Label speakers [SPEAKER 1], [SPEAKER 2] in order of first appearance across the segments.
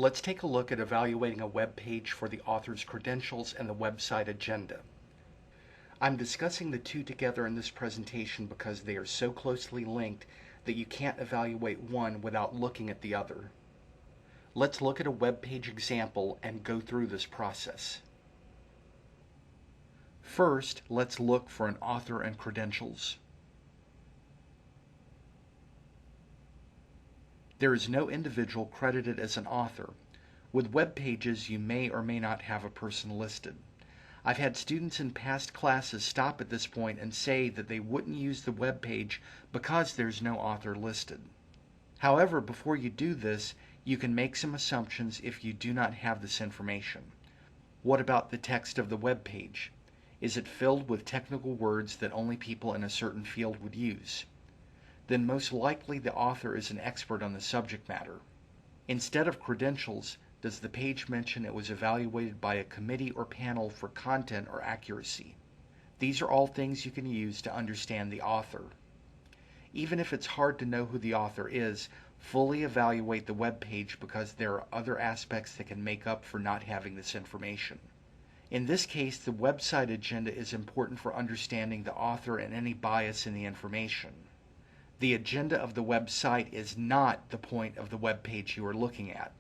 [SPEAKER 1] Let's take a look at evaluating a web page for the author's credentials and the website agenda. I'm discussing the two together in this presentation because they are so closely linked that you can't evaluate one without looking at the other. Let's look at a web page example and go through this process. First, let's look for an author and credentials. There is no individual credited as an author. With web pages, you may or may not have a person listed. I've had students in past classes stop at this point and say that they wouldn't use the web page because there's no author listed. However, before you do this, you can make some assumptions if you do not have this information. What about the text of the web page? Is it filled with technical words that only people in a certain field would use? Then most likely the author is an expert on the subject matter. Instead of credentials, does the page mention it was evaluated by a committee or panel for content or accuracy? These are all things you can use to understand the author. Even if it's hard to know who the author is, fully evaluate the web page because there are other aspects that can make up for not having this information. In this case, the website agenda is important for understanding the author and any bias in the information. The agenda of the website is not the point of the web page you are looking at.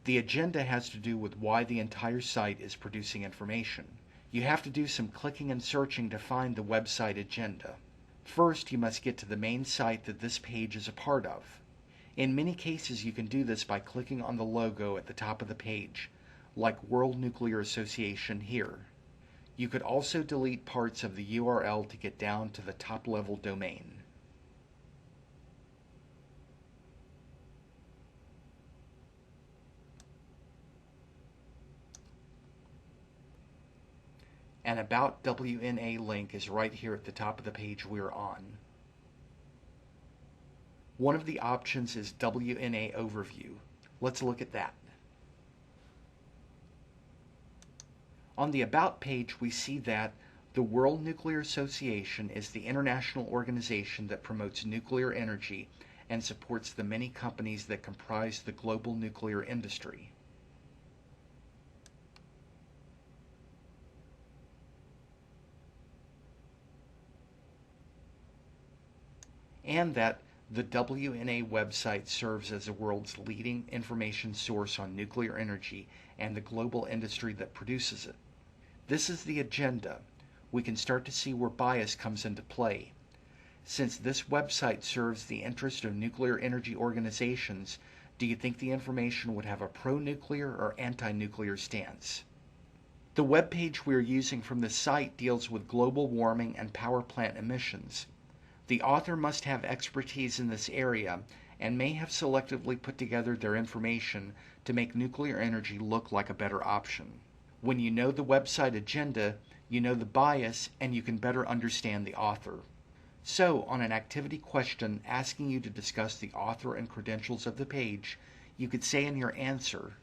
[SPEAKER 1] The agenda has to do with why the entire site is producing information. You have to do some clicking and searching to find the website agenda. First, you must get to the main site that this page is a part of. In many cases, you can do this by clicking on the logo at the top of the page, like World Nuclear Association here. You could also delete parts of the URL to get down to the top-level domain. An About WNA link is right here at the top of the page we're on. One of the options is WNA Overview. Let's look at that. On the About page, we see that the World Nuclear Association is the international organization that promotes nuclear energy and supports the many companies that comprise the global nuclear industry. And that the WNA website serves as the world's leading information source on nuclear energy and the global industry that produces it. This is the agenda. We can start to see where bias comes into play. Since this website serves the interest of nuclear energy organizations, do you think the information would have a pro-nuclear or anti-nuclear stance? The web page we are using from the site deals with global warming and power plant emissions. The author must have expertise in this area and may have selectively put together their information to make nuclear energy look like a better option. When you know the website agenda, you know the bias and you can better understand the author. So, on an activity question asking you to discuss the author and credentials of the page, you could say in your answer,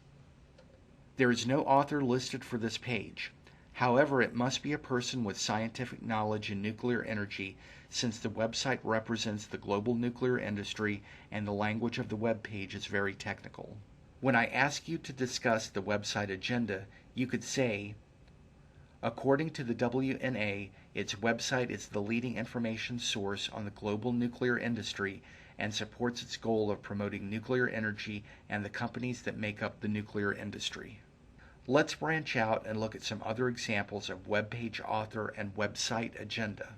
[SPEAKER 1] "There is no author listed for this page. However, it must be a person with scientific knowledge in nuclear energy since the website represents the global nuclear industry and the language of the web page is very technical." When I ask you to discuss the website agenda, you could say, "According to the WNA, its website is the leading information source on the global nuclear industry and supports its goal of promoting nuclear energy and the companies that make up the nuclear industry." Let's branch out and look at some other examples of web page author and website agenda.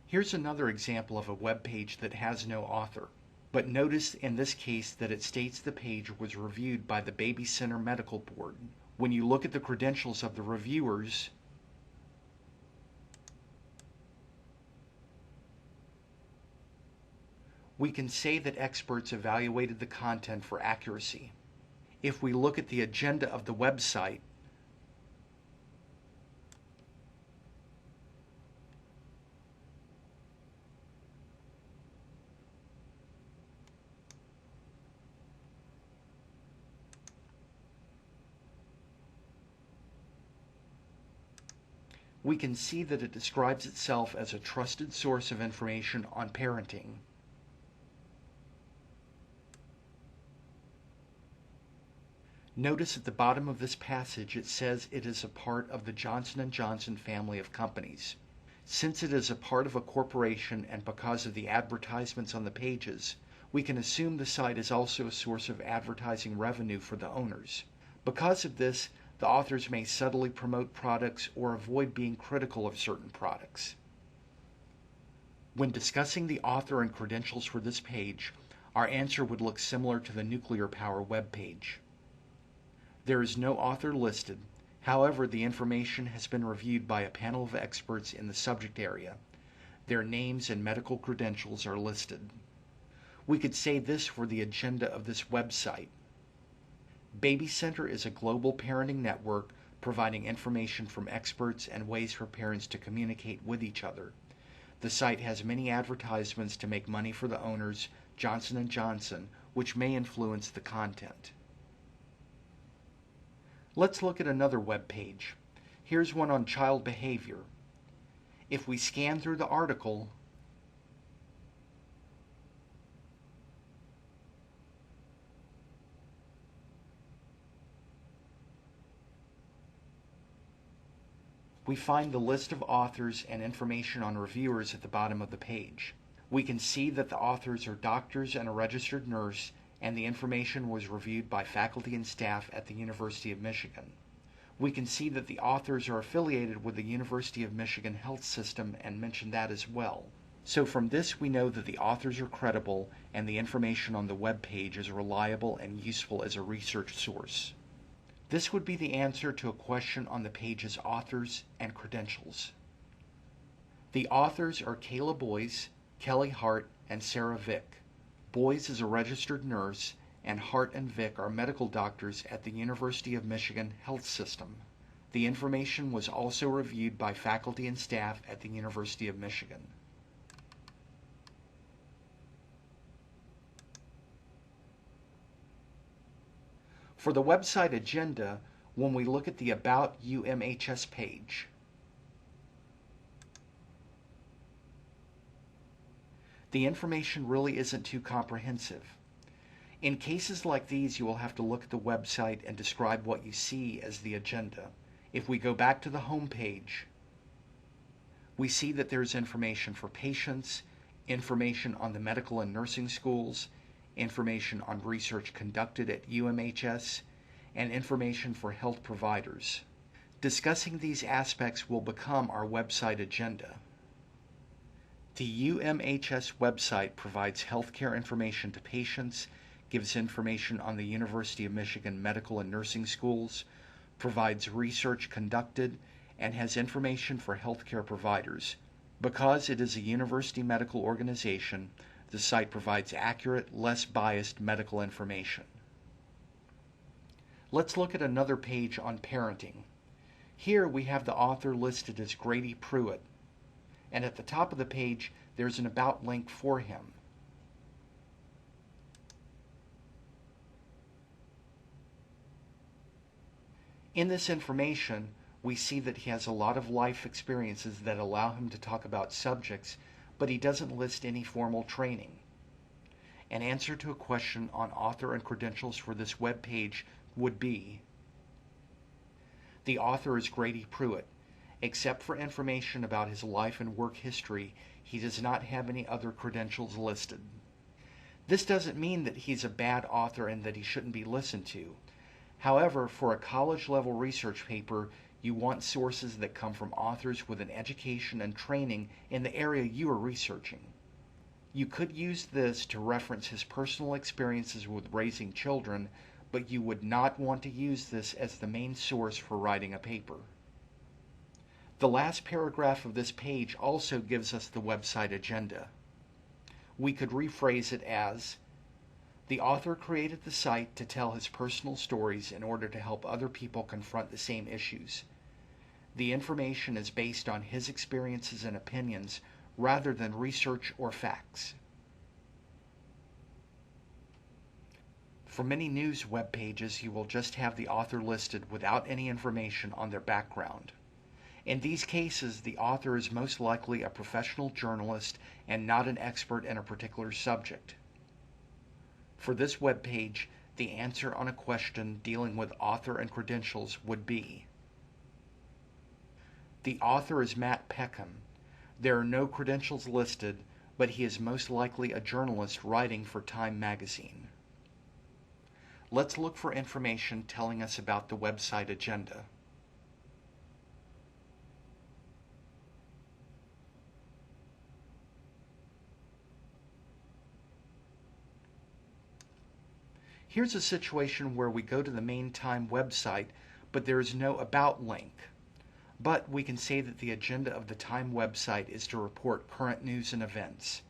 [SPEAKER 1] Here's another example of a web page that has no author, but notice in this case that it states the page was reviewed by the Baby Center Medical Board. When you look at the credentials of the reviewers, we can say that experts evaluated the content for accuracy. If we look at the agenda of the website, we can see that it describes itself as a trusted source of information on parenting. Notice at the bottom of this passage it says it is a part of the Johnson & Johnson family of companies. Since it is a part of a corporation and because of the advertisements on the pages, we can assume the site is also a source of advertising revenue for the owners. Because of this, the authors may subtly promote products or avoid being critical of certain products. When discussing the author and credentials for this page, our answer would look similar to the nuclear power webpage. There is no author listed. However, the information has been reviewed by a panel of experts in the subject area. Their names and medical credentials are listed. We could say this for the agenda of this website. Baby Center is a global parenting network providing information from experts and ways for parents to communicate with each other. The site has many advertisements to make money for the owners, Johnson & Johnson, which may influence the content. Let's look at another web page. Here's one on child behavior. If we scan through the article, we find the list of authors and information on reviewers at the bottom of the page. We can see that the authors are doctors and a registered nurse, and the information was reviewed by faculty and staff at the University of Michigan. We can see that the authors are affiliated with the University of Michigan Health System and mention that as well. So from this we know that the authors are credible and the information on the web page is reliable and useful as a research source. This would be the answer to a question on the page's authors and credentials. The authors are Kayla Boyce, Kelly Hart, and Sarah Vick. Boyce is a registered nurse, and Hart and Vick are medical doctors at the University of Michigan Health System. The information was also reviewed by faculty and staff at the University of Michigan. For the website agenda, when we look at the About UMHS page, the information really isn't too comprehensive. In cases like these, you will have to look at the website and describe what you see as the agenda. If we go back to the home page, we see that there's information for patients, information on the medical and nursing schools, information on research conducted at UMHS, and information for health providers. Discussing these aspects will become our website agenda. The UMHS website provides healthcare information to patients, gives information on the University of Michigan medical and nursing schools, provides research conducted, and has information for healthcare providers. Because it is a university medical organization, the site provides accurate, less biased medical information. Let's look at another page on parenting. Here we have the author listed as Grady Pruitt, and at the top of the page there's an About link for him. In this information, we see that he has a lot of life experiences that allow him to talk about subjects, but he doesn't list any formal training. An answer to a question on author and credentials for this web page would be: the author is Grady Pruitt. Except for information about his life and work history, he does not have any other credentials listed. This doesn't mean that he's a bad author and that he shouldn't be listened to. However, for a college-level research paper, you want sources that come from authors with an education and training in the area you are researching. You could use this to reference his personal experiences with raising children, but you would not want to use this as the main source for writing a paper. The last paragraph of this page also gives us the website agenda. We could rephrase it as: the author created the site to tell his personal stories in order to help other people confront the same issues. The information is based on his experiences and opinions rather than research or facts. For many news web pages, you will just have the author listed without any information on their background. In these cases, the author is most likely a professional journalist and not an expert in a particular subject. For this web page, The answer on a question dealing with author and credentials would be: the author is Matt Peckham. There are no credentials listed, but he is most likely a journalist writing for Time magazine. Let's look for information telling us about the website agenda. Here's a situation where we go to the main Time website, but there is no About link. But we can say that the agenda of the Time website is to report current news and events.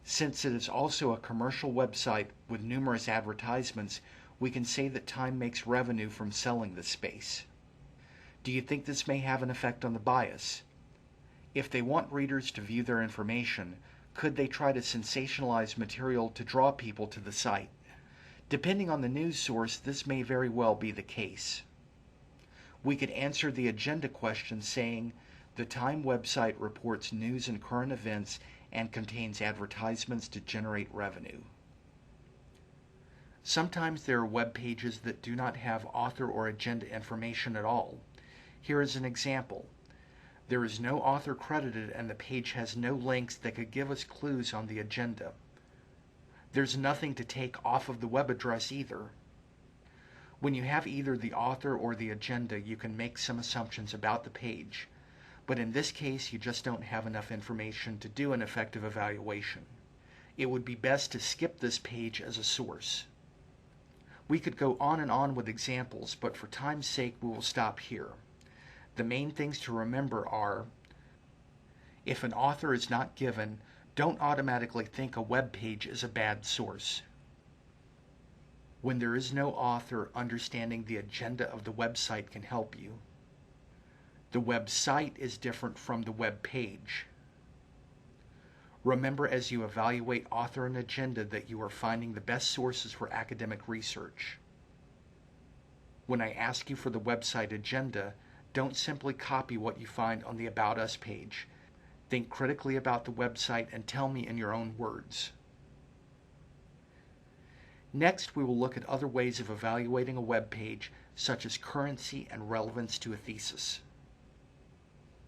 [SPEAKER 1] Since it is also a commercial website with numerous advertisements, we can say that Time makes revenue from selling this space. Do you think this may have an effect on the bias? If they want readers to view their information, could they try to sensationalize material to draw people to the site? Depending on the news source, this may very well be the case. We could answer the agenda question saying the Time website reports news and current events and contains advertisements to generate revenue. Sometimes there are web pages that do not have author or agenda information at all. Here is an example. There is no author credited and the page has no links that could give us clues on the agenda. There's nothing to take off of the web address either. When you have either the author or the agenda, you can make some assumptions about the page, but in this case you just don't have enough information to do an effective evaluation. It would be best to skip this page as a source. We could go on and on with examples, but for time's sake we will stop here. The main things to remember are: if an author is not given, don't automatically think a web page is a bad source. When there is no author, understanding the agenda of the website can help you. The website is different from the web page. Remember as you evaluate author and agenda that you are finding the best sources for academic research. When I ask you for the website agenda, don't simply copy what you find on the About Us page. Think critically about the website and tell me in your own words. Next, we will look at other ways of evaluating a web page, such as currency and relevance to a thesis.